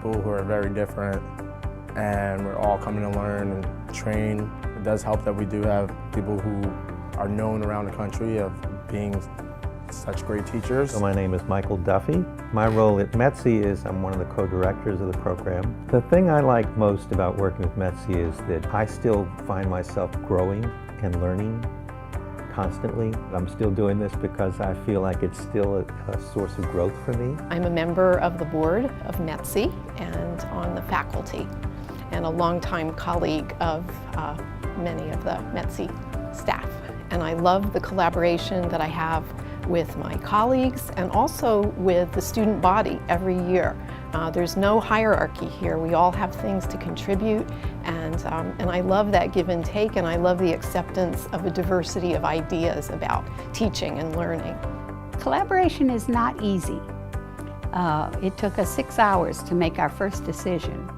people who are very different, and we're all coming to learn and train. It does help that we do have people who are known around the country of being such great teachers. So my name is Michael Duffy. My role at METTC is I'm one of the co-directors of the program. The thing I like most about working with METTC is that I still find myself growing and learning constantly. I'm still doing this because I feel like it's still a source of growth for me. I'm a member of the board of METTC and on the faculty, and a longtime colleague of many of the METTC staff. And I love the collaboration that I have with my colleagues and also with the student body every year. There's no hierarchy here. We all have things to contribute, and I love that give and take, and I love the acceptance of a diversity of ideas about teaching and learning. Collaboration is not easy. It took us 6 hours to make our first decision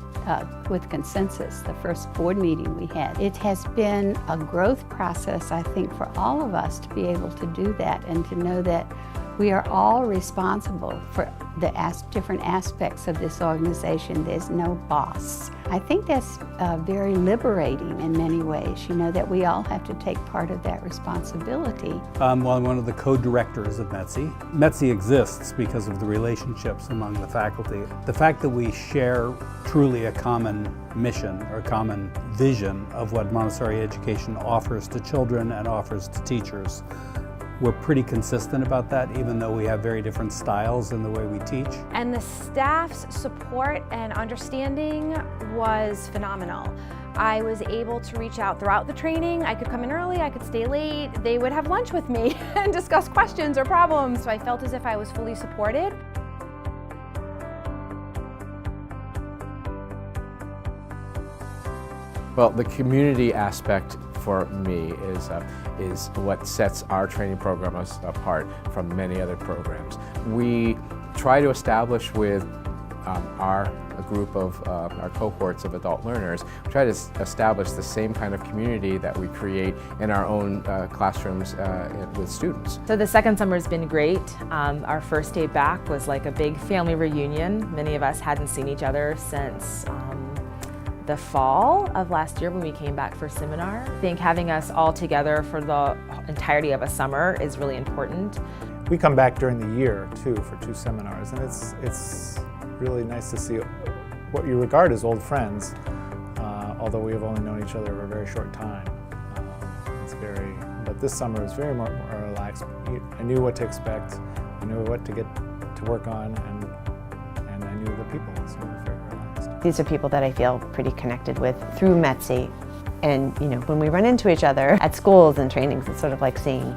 with consensus, the first board meeting we had. It has been a growth process, I think, for all of us to be able to do that and to know that we are all responsible for the different aspects of this organization. There's no boss. I think that's very liberating in many ways, you know, that we all have to take part of that responsibility. Well, I'm one of the co-directors of METTC. METTC exists because of the relationships among the faculty. The fact that we share truly a common mission or common vision of what Montessori education offers to children and offers to teachers. We're pretty consistent about that, even though we have very different styles in the way we teach. And the staff's support and understanding was phenomenal. I was able to reach out throughout the training. I could come in early, I could stay late. They would have lunch with me and discuss questions or problems, so I felt as if I was fully supported. Well, the community aspect for me is what sets our training program apart from many other programs. We try to establish with a group of our cohorts of adult learners, we try to establish the same kind of community that we create in our own classrooms with students. So the second summer has been great. Our first day back was like a big family reunion. Many of us hadn't seen each other since the fall of last year when we came back for seminar. I think having us all together for the entirety of a summer is really important. We come back during the year too for 2 seminars, and it's really nice to see what you regard as old friends, although we have only known each other for a very short time. But this summer was very more relaxed. I knew what to expect, I knew what to get to work on, and I knew the people, so we were very relaxed. These are people that I feel pretty connected with through METTC, and you know, when we run into each other at schools and trainings, it's sort of like seeing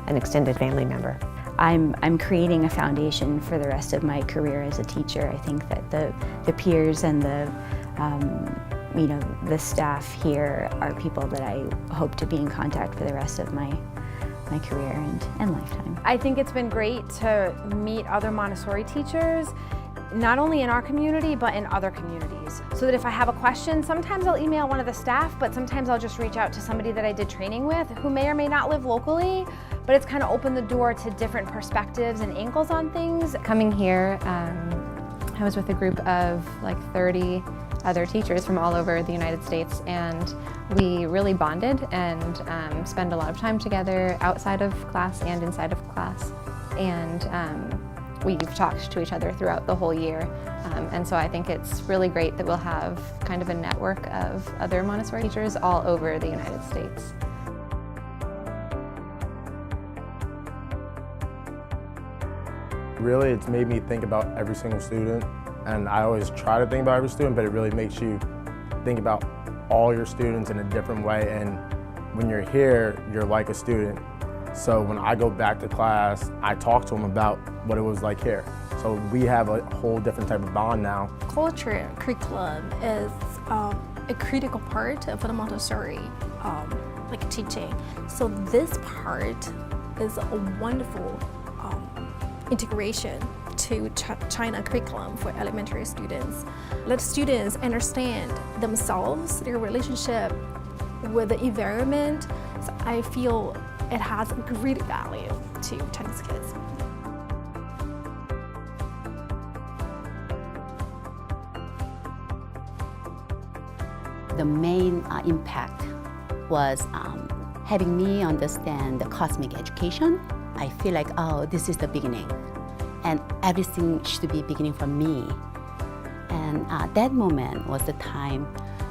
an extended family member. I'm creating a foundation for the rest of my career as a teacher. I think that the peers and the staff here are people that I hope to be in contact for the rest of my career and lifetime. I think it's been great to meet other Montessori teachers, not only in our community, but in other communities. So that if I have a question, sometimes I'll email one of the staff, but sometimes I'll just reach out to somebody that I did training with who may or may not live locally, but it's kind of opened the door to different perspectives and angles on things. Coming here, I was with a group of like 30 other teachers from all over the United States, and we really bonded and spent a lot of time together outside of class and inside of class. And we've talked to each other throughout the whole year, and so I think it's really great that we'll have kind of a network of other Montessori teachers all over the United States. Really, it's made me think about every single student, and I always try to think about every student, but it really makes you think about all your students in a different way, and when you're here, you're like a student. So when I go back to class, I talk to them about what it was like here. So we have a whole different type of bond now. Culture curriculum is a critical part of the Montessori teaching. So this part is a wonderful integration to China curriculum for elementary students. Let students understand themselves, their relationship with the environment. So I feel it has great value to Chinese kids. The main impact was having me understand the cosmic education. I feel like, oh, this is the beginning, and everything should be beginning from me. And that moment was the time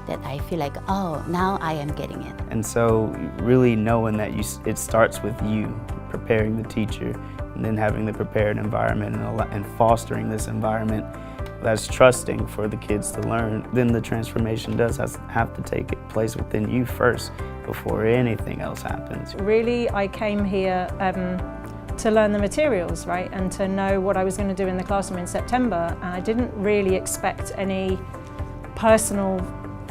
that I feel like, oh, now I am getting it. And so really knowing that it starts with you, preparing the teacher, and then having the prepared environment and fostering this environment that's trusting for the kids to learn, then the transformation does have to take place within you first before anything else happens. Really, I came here to learn the materials, right, and to know what I was going to do in the classroom in September. And I didn't really expect any personal,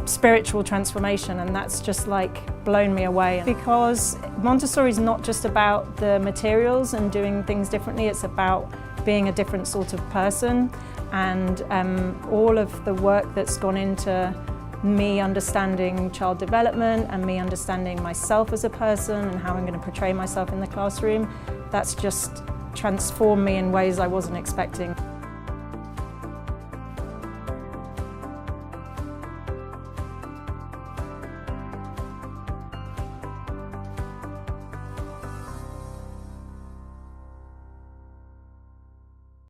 spiritual transformation, and that's just like blown me away. Because Montessori is not just about the materials and doing things differently, it's about being a different sort of person, and all of the work that's gone into me understanding child development and me understanding myself as a person and how I'm going to portray myself in the classroom, that's just transformed me in ways I wasn't expecting.